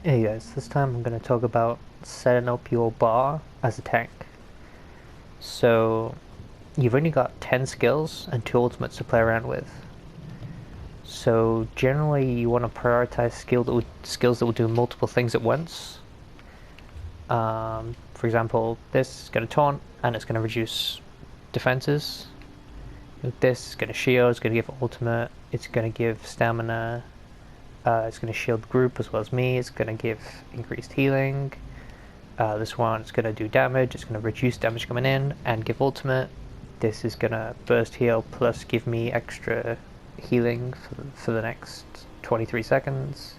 Hey guys, this time I'm going to talk about setting up your bar as a tank. So, you've only got 10 skills and 2 ultimates to play around with. So, generally you want to prioritize skills that will do multiple things at once. For example, this is going to taunt and it's going to reduce defenses. This is going to shield, it's going to give ultimate, it's going to give stamina, it's going to shield the group as well as me, it's going to give increased healing. This one is going to do damage, it's going to reduce damage coming in and give ultimate. This is going to burst heal plus give me extra healing for the next 23 seconds.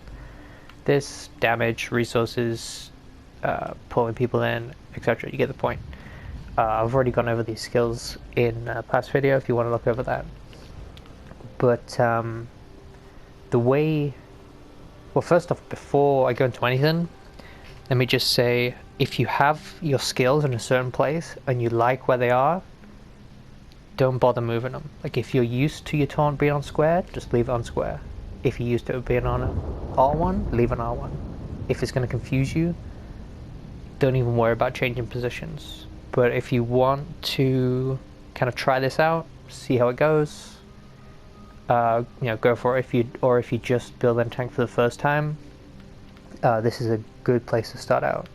This, damage, resources, pulling people in, etc. You get the point. I've already gone over these skills in a past video if you want to look over that. But the way... Well, first off, before I go into anything, let me just say, if you have your skills in a certain place and you like where they are, don't bother moving them. Like, if you're used to your taunt being on square, just leave it on square. If you're used to it being on R1, leave it on R1. If it's going to confuse you, don't even worry about changing positions. But if you want to kind of try this out, see how it goes, go for it. If you just build a tank for the first time, this is a good place to start out.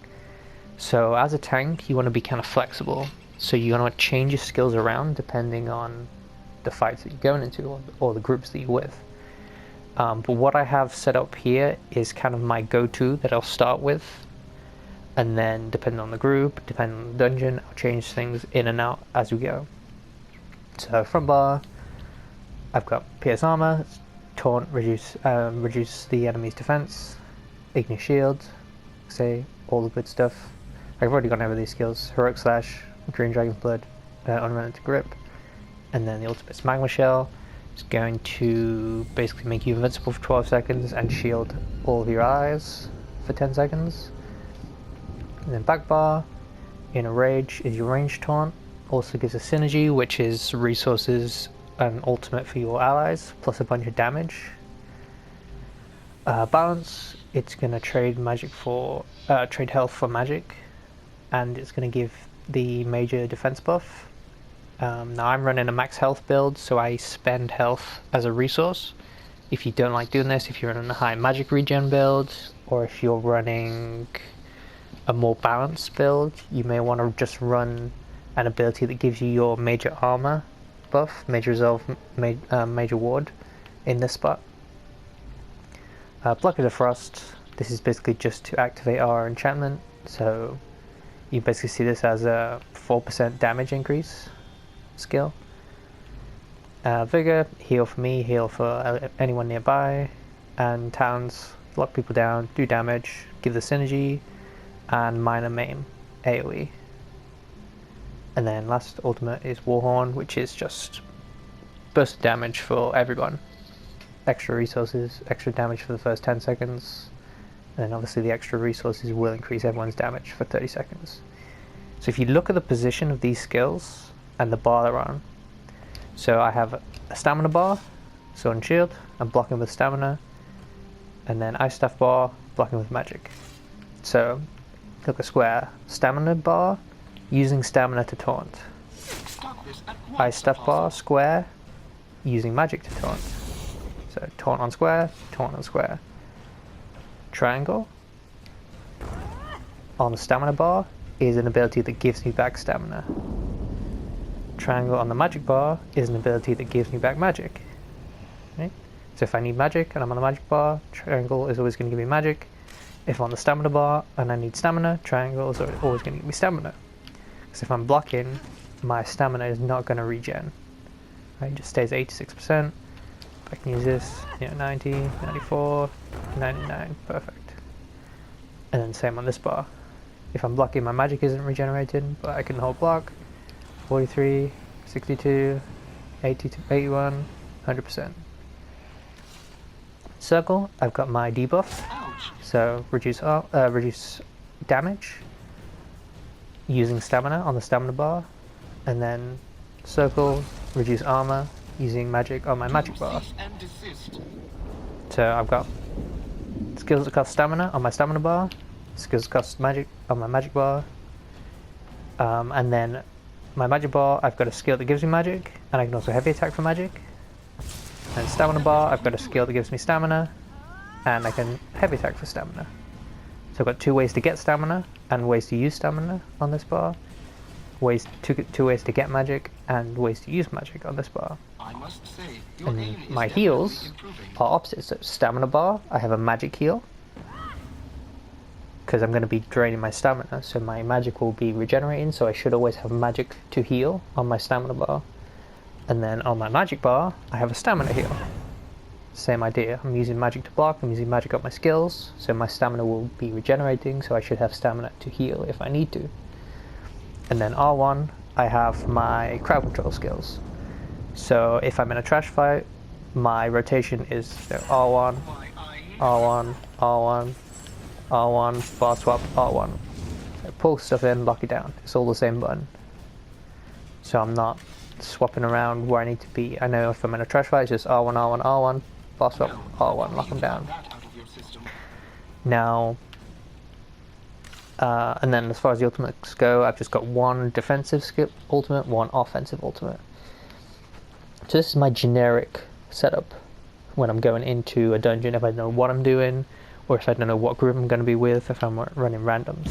So as a tank, you want to be kind of flexible. So you want to change your skills around depending on the fights that you're going into or the groups that you're with. But what I have set up here is kind of my go-to that I'll start with. And then depending on the group, depending on the dungeon, I'll change things in and out as we go. So front bar, I've got pierce armor, taunt, reduce the enemy's defense, ignite shield, say all the good stuff. I've already gone over these skills: heroic slash, green dragon's blood, unrelenting grip, and then the ultimate magma shell is going to basically make you invincible for 12 seconds and shield all of your eyes for 10 seconds. And then back bar, in a rage, is your range taunt. Also gives a synergy, which is resources and ultimate for your allies, plus a bunch of damage. Balance, it's going to trade health for magic, and it's going to give the major defense buff. Now I'm running a max health build, so I spend health as a resource. If you don't like doing this, if you're running a high magic regen build, or if you're running a more balanced build, you may want to just run an ability that gives you your major armor buff, major resolve, major ward in this spot. Blockade of Frost, this is basically just to activate our enchantment, so you basically see this as a 4% damage increase skill. Vigor, heal for me, heal for anyone nearby, and Talons, lock people down, do damage, give the synergy, and minor maim, AoE. And then last ultimate is Warhorn, which is just burst of damage for everyone. Extra resources, extra damage for the first 10 seconds, and then obviously the extra resources will increase everyone's damage for 30 seconds. So if you look at the position of these skills and the bar they're on, so I have a stamina bar, sword and shield, I'm blocking with stamina, and then ice staff bar, blocking with magic. So look at square, stamina bar, using stamina to taunt. Ice staff bar, square, using magic to taunt. So taunt on square, taunt on square. Triangle on the stamina bar is an ability that gives me back stamina. Triangle on the magic bar is an ability that gives me back magic. Okay? So if I need magic and I'm on the magic bar, triangle is always going to give me magic. If I'm on the stamina bar and I need stamina, triangle is always going to give me stamina. Because if I'm blocking, my stamina is not going to regen. Right? It just stays 86%. I can use this, 90, 94, 99, perfect. And then same on this bar. If I'm blocking, my magic isn't regenerated, but I can hold block. 43, 62, 82, 81, 100%. Circle, I've got my debuff, so reduce damage using stamina on the stamina bar, and then circle, reduce armor using magic on my magic bar. So I've got skills that cost stamina on my stamina bar, skills that cost magic on my magic bar, and then my magic bar, I've got a skill that gives me magic, and I can also heavy attack for magic. And stamina bar, I've got a skill that gives me stamina, and I can heavy attack for stamina. So I've got 2 ways to get stamina, and ways to use stamina on this bar. Two ways to get magic, and ways to use magic on this bar. I must say, And my heals are opposite. So stamina bar, I have a magic heal, because I'm going to be draining my stamina, so my magic will be regenerating, so I should always have magic to heal on my stamina bar. And then on my magic bar, I have a stamina heal. Same idea, I'm using magic to block, I'm using magic up my skills, so my stamina will be regenerating, so I should have stamina to heal if I need to. And then R1, I have my crowd control skills. So if I'm in a trash fight, my rotation is R1, R1, R1, R1, bar swap, R1. So pull stuff in, lock it down. It's all the same button. So I'm not swapping around where I need to be. I know if I'm in a trash fight, it's just R1, R1, R1, bar swap, R1, lock them down. Now, and then as far as the ultimates go, I've just got 1 defensive skill ultimate, 1 offensive ultimate. So this is my generic setup when I'm going into a dungeon, if I don't know what I'm doing, or if I don't know what group I'm going to be with, if I'm running randoms.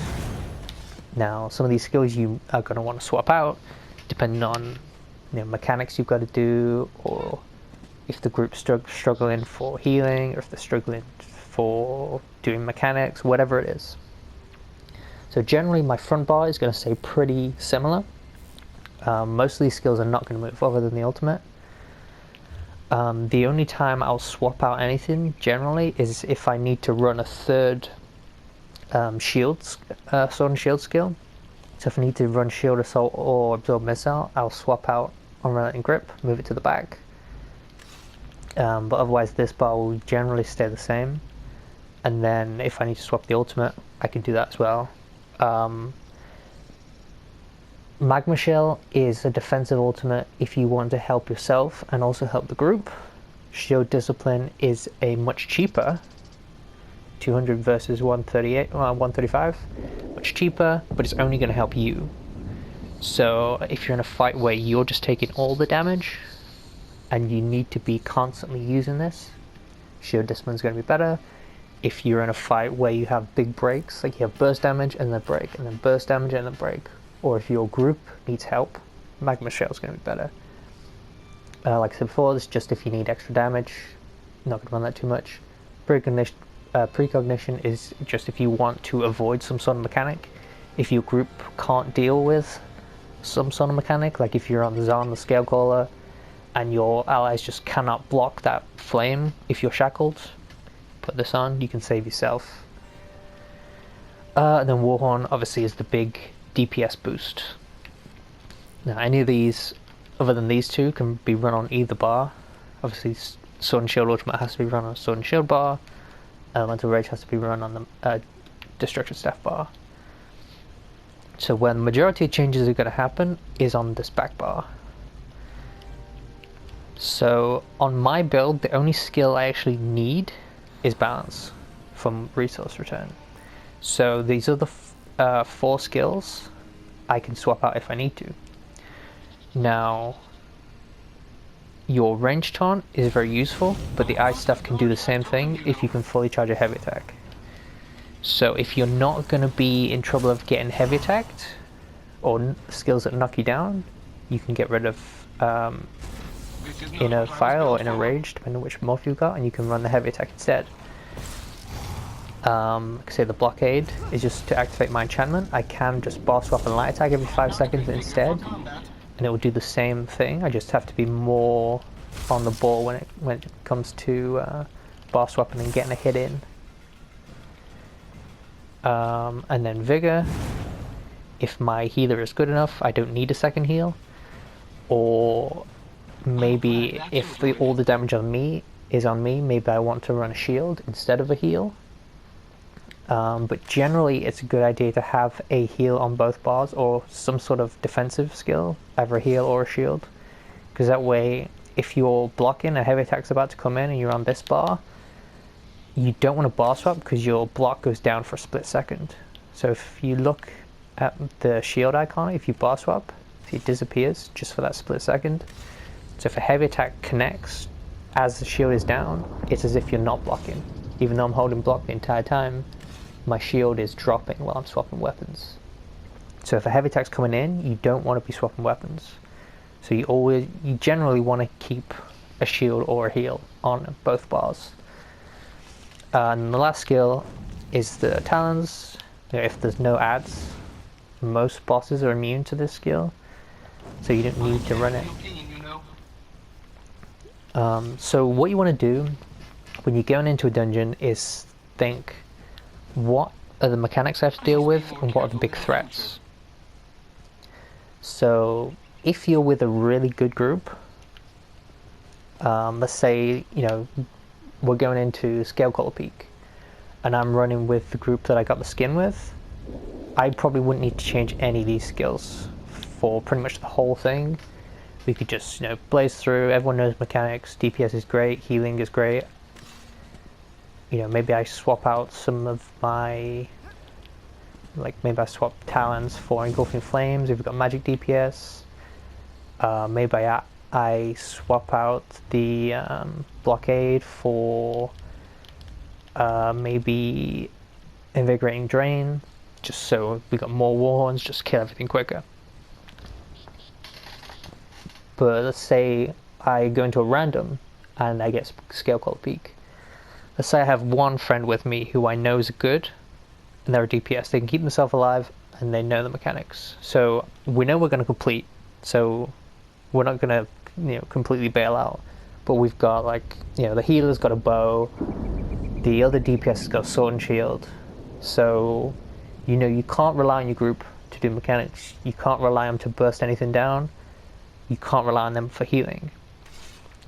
Now, some of these skills you are going to want to swap out, depending on mechanics you've got to do, or if the group's struggling for healing, or if they're struggling for doing mechanics, whatever it is. So generally my front bar is going to stay pretty similar. Most of these skills are not going to move other than the ultimate. The only time I'll swap out anything generally is if I need to run a third sword and shield skill. So if I need to run shield assault or absorb missile, I'll swap out unrelenting grip, move it to the back. But otherwise this bar will generally stay the same. And then if I need to swap the ultimate, I can do that as well. Magma Shell is a defensive ultimate if you want to help yourself and also help the group. Shield Discipline is a much cheaper 200 versus 135, much cheaper, but it's only going to help you. So if you're in a fight where you're just taking all the damage and you need to be constantly using this, Shield Discipline is going to be better. If you're in a fight where you have big breaks, like you have burst damage and then break, and then burst damage and then break, or if your group needs help, Magma Shell is going to be better. Like I said before, this is just if you need extra damage, not going to run that too much. Precognition is just if you want to avoid some sort of mechanic. If your group can't deal with some sort of mechanic, like if you're on the Zon, the Scale Caller, and your allies just cannot block that flame if you're shackled, put this on, you can save yourself. And then Warhorn obviously is the big DPS boost. Now any of these other than these two can be run on either bar. Obviously Sword and Shield Ultimate has to be run on a Sword and Shield bar. Elemental Rage has to be run on the Destruction Staff bar. So where the majority of changes are going to happen is on this back bar. So on my build, the only skill I actually need is Balance from Resource Return. So these are the 4 skills I can swap out if I need to. Now, your range taunt is very useful, but the ice stuff can do the same thing if you can fully charge a heavy attack. So if you're not going to be in trouble of getting heavy attacked, or skills that knock you down, you can get rid of Inner Fire or Inner Rage, depending on which morph you've got, and you can run the heavy attack instead. Say the blockade is just to activate my enchantment. I can just bar swap and light attack every 5 seconds instead, and it will do the same thing. I just have to be more on the ball when it comes to bar swapping and getting a hit in. And then Vigor, if my healer is good enough, I don't need a second heal. Or maybe if all the damage on me is on me, maybe I want to run a shield instead of a heal. But generally it's a good idea to have a heal on both bars, or some sort of defensive skill, either a heal or a shield. Because that way, if you're blocking, a heavy attack's about to come in and you're on this bar, you don't want to bar swap because your block goes down for a split second. So if you look at the shield icon, if you bar swap, it disappears just for that split second. So if a heavy attack connects as the shield is down, it's as if you're not blocking. Even though I'm holding block the entire time, my shield is dropping while I'm swapping weapons. So if a heavy attack's coming in, you don't want to be swapping weapons. So you generally want to keep a shield or a heal on both bars. And the last skill is the talons. If there's no adds, most bosses are immune to this skill, so you don't need to run it. So what you want to do when you're going into a dungeon is think, what are the mechanics I have to deal with and what are the big threats? So if you're with a really good group, let's say, we're going into Scale Collar Peak and I'm running with the group that I got the skin with, I probably wouldn't need to change any of these skills for pretty much the whole thing. We could just, blaze through. Everyone knows mechanics. DPS is great. Healing is great. Maybe I swap out some of my, maybe I swap talons for Engulfing Flames if we've got magic DPS. Maybe I swap out the blockade for maybe Invigorating Drain, just so we got more Warhorns, just kill everything quicker. But let's say I go into a random and I get Scale Collar Peak. Let's say I have one friend with me who I know is good and they're a DPS. They can keep themselves alive and they know the mechanics. So we know we're going to complete, so we're not going to completely bail out. But we've got the healer's got a bow, the other DPS has got a sword and shield. So you can't rely on your group to do mechanics. You can't rely on them to burst anything down. You can't rely on them for healing.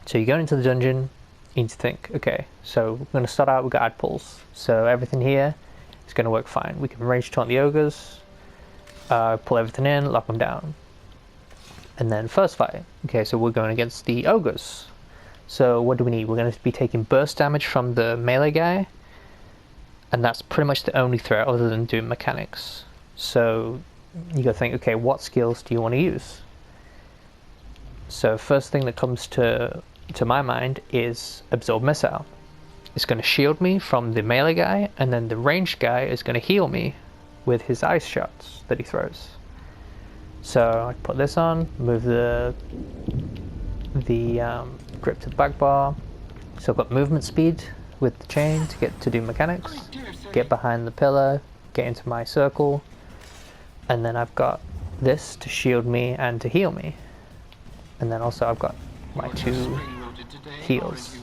So you go into the dungeon, you need to think, okay, so we're going to start out, we've got ad pulls. So everything here is going to work fine. We can range taunt the ogres, pull everything in, lock them down. And then first fight. Okay, so we're going against the ogres. So what do we need? We're going to be taking burst damage from the melee guy, and that's pretty much the only threat other than doing mechanics. So you got to think, okay, what skills do you want to use? So first thing that comes to my mind is Absorb Missile. It's going to shield me from the melee guy, and then the ranged guy is going to heal me with his ice shots that he throws. So I put this on, move the grip to the back bar. So I've got movement speed with the chain to do mechanics, get behind the pillar, get into my circle, and then I've got this to shield me and to heal me. And then also I've got my 2 heals.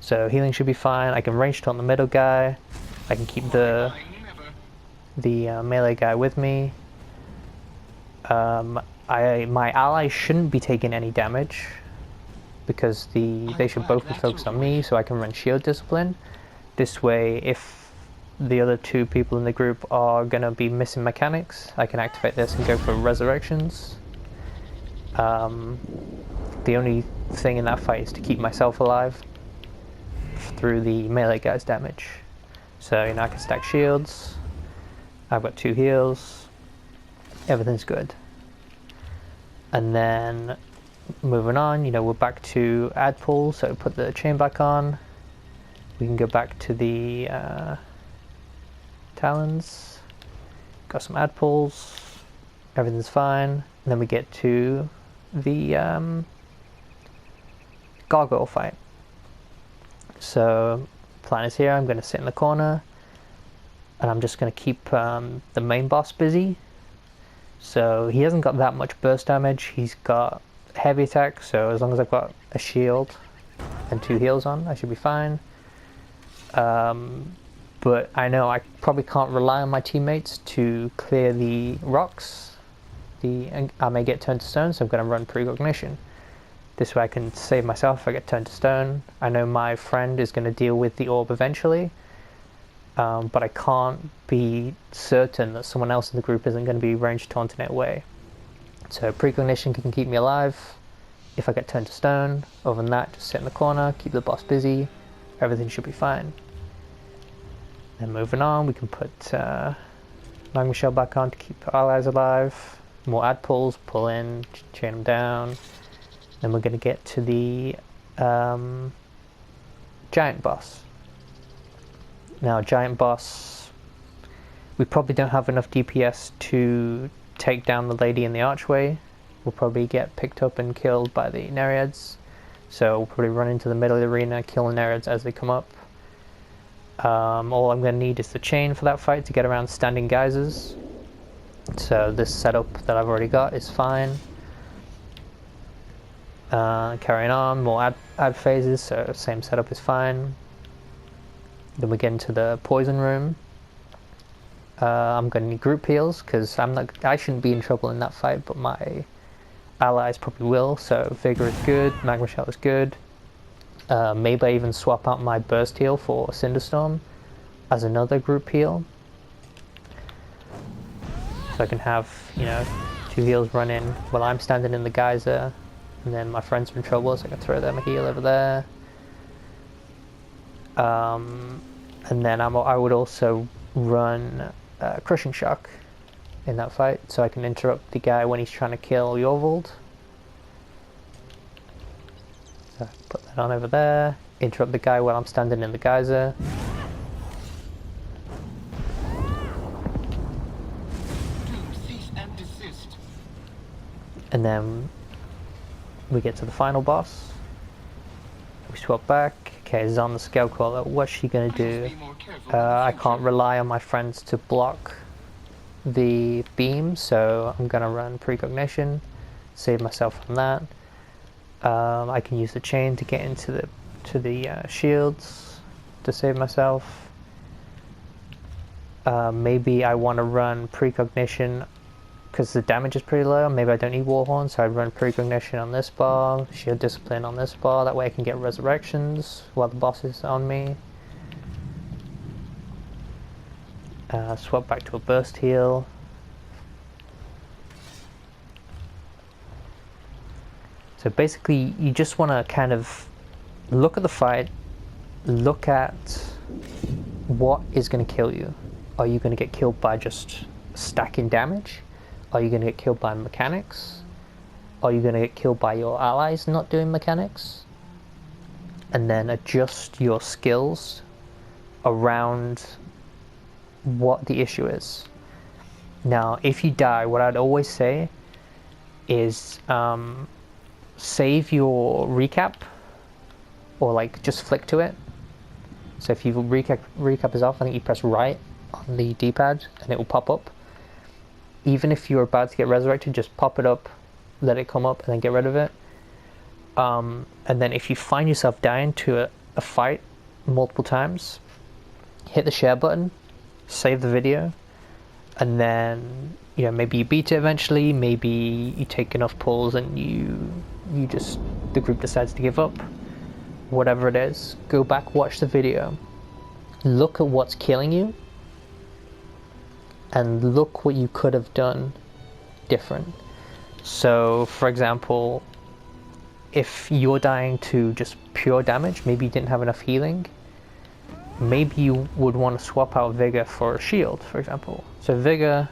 So healing should be fine. I can range taunt the middle guy. I can keep the melee guy with me. My allies shouldn't be taking any damage because they should both be focused on me, so I can run shield discipline. This way, if the other 2 people in the group are going to be missing mechanics, I can activate this and go for resurrections. The only thing in that fight is to keep myself alive through the melee guy's damage. So I can stack shields. I've got 2 heals. Everything's good. And then moving on, we're back to ad pull, so put the chain back on. We can go back to the talons. Got some ad pulls. Everything's fine. And then we get to the gargoyle fight. So plan is here. I'm going to sit in the corner and I'm just going to keep the main boss busy. So he hasn't got that much burst damage. He's got heavy attack, so as long as I've got a shield and 2 heals on, I should be fine. But I know I probably can't rely on my teammates to clear the rocks. I may get turned to stone, so I'm going to run precognition. This way I can save myself if I get turned to stone. I know my friend is going to deal with the orb eventually, but I can't be certain that someone else in the group isn't going to be range taunting it away. So precognition can keep me alive if I get turned to stone. Other than that, just sit in the corner, keep the boss busy, everything should be fine. Then moving on, we can put magma shell back on to keep our allies alive. More ad pulls, pull in, chain them down. Then we're going to get to the giant boss. Now, giant boss, we probably don't have enough DPS to take down the lady in the archway. We'll probably get picked up and killed by the Nereids. So we'll probably run into the middle of the arena, kill the Nereids as they come up. All I'm going to need is the chain for that fight to get around standing geysers. So this setup that I've already got is fine. Carrying on, more ad phases, so same setup is fine. Then we get into the poison room. I'm going to need group heals because I shouldn't be in trouble in that fight, but my allies probably will. So Vigor is good, Magma Shell is good. Maybe I even swap out my burst heal for Cinderstorm as another group heal. So I can have, 2 heals run in while I'm standing in the geyser, and then my friends are in trouble, so I can throw them a heal over there. And then I would also run Crushing Shock in that fight, so I can interrupt the guy when he's trying to kill Yorvald. So put that on over there, interrupt the guy while I'm standing in the geyser. And then we get to the final boss. We swap back. Okay, this is on the scale caller. What's she gonna do? I can't rely on my friends to block the beam, so I'm gonna run Precognition, save myself from that. I can use the chain to get into the shields to save myself. Maybe I want to run Precognition because the damage is pretty low. Maybe I don't need Warhorn, so I'd run Precognition on this bar, Shield Discipline on this bar, that way I can get resurrections while the boss is on me. Swap back to a burst heal. So basically you just want to kind of look at the fight, look at what is going to kill you. Are you going to get killed by just stacking damage? Are you going to get killed by mechanics? Are you going to get killed by your allies not doing mechanics? And then adjust your skills around what the issue is. Now, if you die, what I'd always say is save your recap, or like just flick to it. So if you recap is off, I think you press right on the D-pad and it will pop up. Even if you're about to get resurrected, just pop it up, let it come up, and then get rid of it. And then if you find yourself dying to a fight multiple times, hit the share button, save the video, and then maybe you beat it eventually, maybe you take enough pulls and the group decides to give up. Whatever it is, go back, watch the video, look at what's killing you, and look what you could have done different. So, for example, if you're dying to just pure damage, maybe you didn't have enough healing, maybe you would want to swap out Vigor for a shield, for example. So Vigor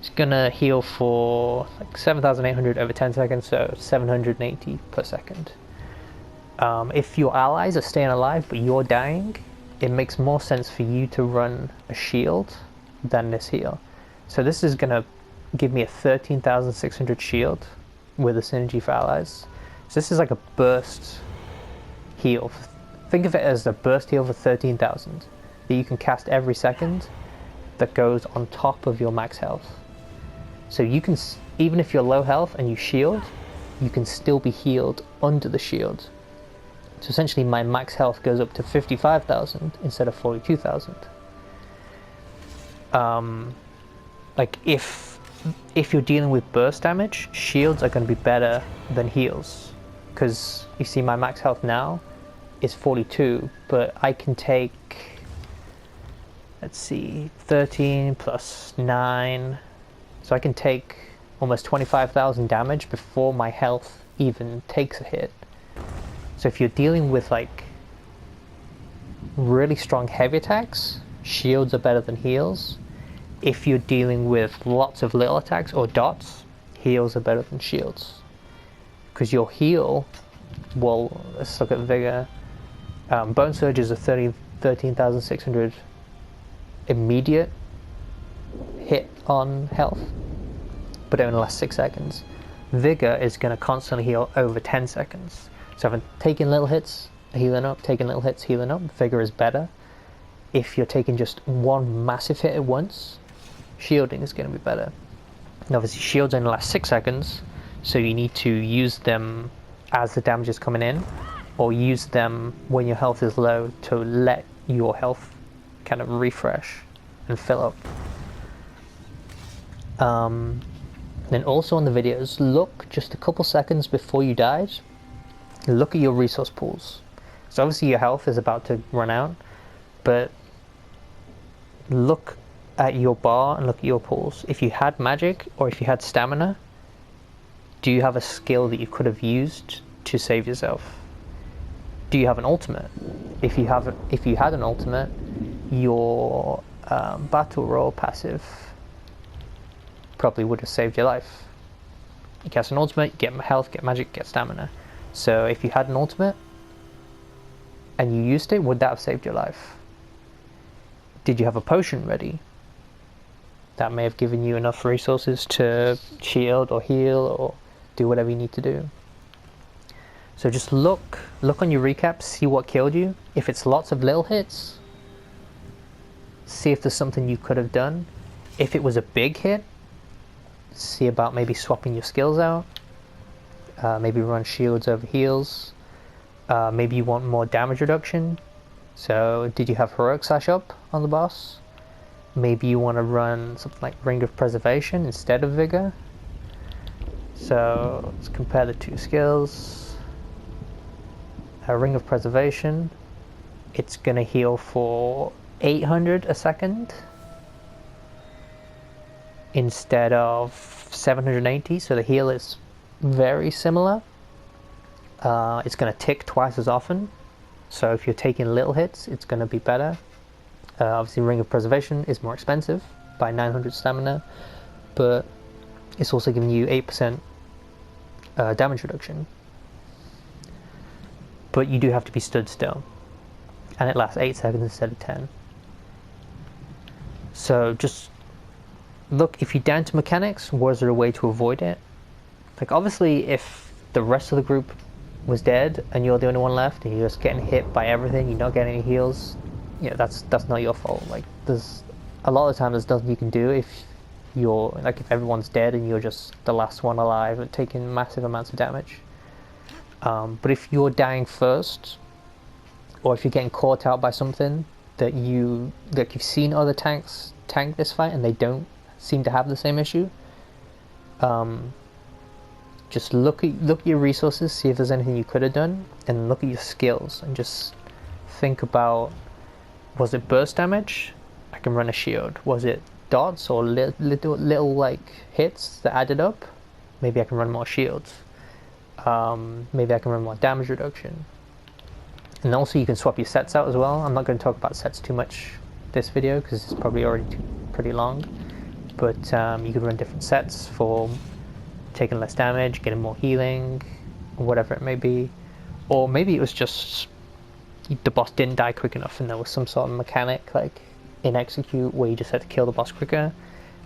is gonna heal for like 7,800 over 10 seconds, so 780 per second. If your allies are staying alive but you're dying, it makes more sense for you to run a shield than this heal. So this is gonna give me a 13,600 shield with a synergy for allies. So this is like a burst heal. Think of it as a burst heal for 13,000 that you can cast every second that goes on top of your max health. So you can, even if you're low health and you shield, you can still be healed under the shield. So essentially my max health goes up to 55,000 instead of 42,000. Like if you're dealing with burst damage, shields are going to be better than heals, because you see my max health now is 42, but I can take, let's see, 13 plus 9, so I can take almost 25,000 damage before my health even takes a hit. So if you're dealing with like really strong heavy attacks, shields are better than heals. If you're dealing with lots of little attacks or dots, heals are better than shields. Because your heal, well, let's look at Vigor. Bone Surge is a 13,600 immediate hit on health, but it only lasts 6 seconds. Vigor is going to constantly heal over 10 seconds. So if I'm taking little hits, healing up, taking little hits, healing up, Vigor is better. If you're taking just one massive hit at once, shielding is going to be better. And obviously shields only last 6 seconds, so you need to use them as the damage is coming in, or use them when your health is low to let your health kind of refresh and fill up. Then also on the videos, look just a couple seconds before you died, look at your resource pools. So obviously your health is about to run out, but look at your bar and look at your pools. If you had magic or if you had stamina, do you have a skill that you could have used to save yourself? Do you have an ultimate? If you had an ultimate, your battle roll passive probably would have saved your life. You cast an ultimate, you get health, get magic, get stamina. So if you had an ultimate and you used it, would that have saved your life? Did you have a potion ready? That may have given you enough resources to shield or heal or do whatever you need to do. So just look on your recap, see what killed you. If it's lots of little hits, see if there's something you could have done. If it was a big hit, see about maybe swapping your skills out. Maybe run shields over heals. Maybe you want more damage reduction. So did you have Heroic Slash up on the boss? Maybe you want to run something like Ring of Preservation instead of Vigor. So let's compare the two skills. Ring of Preservation, it's going to heal for 800 a second instead of 780, so the heal is very similar. It's going to tick twice as often, so if you're taking little hits, it's going to be better. Obviously Ring of Preservation is more expensive by 900 stamina, but it's also giving you 8% damage reduction. But you do have to be stood still, and it lasts 8 seconds instead of 10. So just look, if you're down to mechanics, was there a way to avoid it? Like obviously if the rest of the group was dead and you're the only one left and you're just getting hit by everything, you're not getting any heals, you know, that's not your fault. Like there's a lot of the time there's nothing you can do if you're like, if everyone's dead and you're just the last one alive and taking massive amounts of damage. But if you're dying first, or if you're getting caught out by something that you've seen other tanks tank this fight and they don't seem to have the same issue, just look at your resources, see if there's anything you could have done, and look at your skills and just think about, was it burst damage? I can run a shield. Was it dots or little like hits that added up? Maybe I can run more shields. Maybe I can run more damage reduction. And also you can swap your sets out as well. I'm not going to talk about sets too much this video because it's probably already pretty long, but you could run different sets for taking less damage, getting more healing, whatever it may be. Or maybe it was just the boss didn't die quick enough and there was some sort of mechanic like in execute where you just had to kill the boss quicker.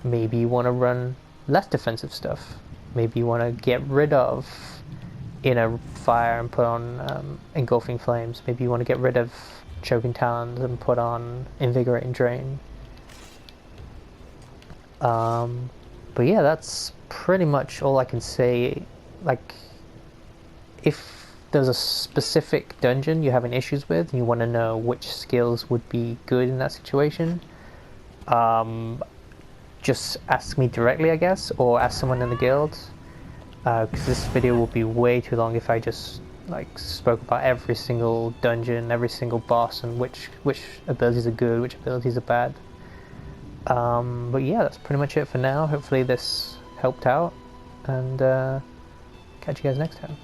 Maybe you want to run less defensive stuff. Maybe you want to get rid of inner fire and put on engulfing flames. Maybe you want to get rid of choking talons and put on invigorating drain. But yeah, that's pretty much all I can say. Like, if there's a specific dungeon you're having issues with and you want to know which skills would be good in that situation, just ask me directly, I guess, or ask someone in the guild, because this video will be way too long if I just like spoke about every single dungeon, every single boss, and which abilities are good, which abilities are bad. But yeah, that's pretty much it for now. Hopefully this helped out, and catch you guys next time.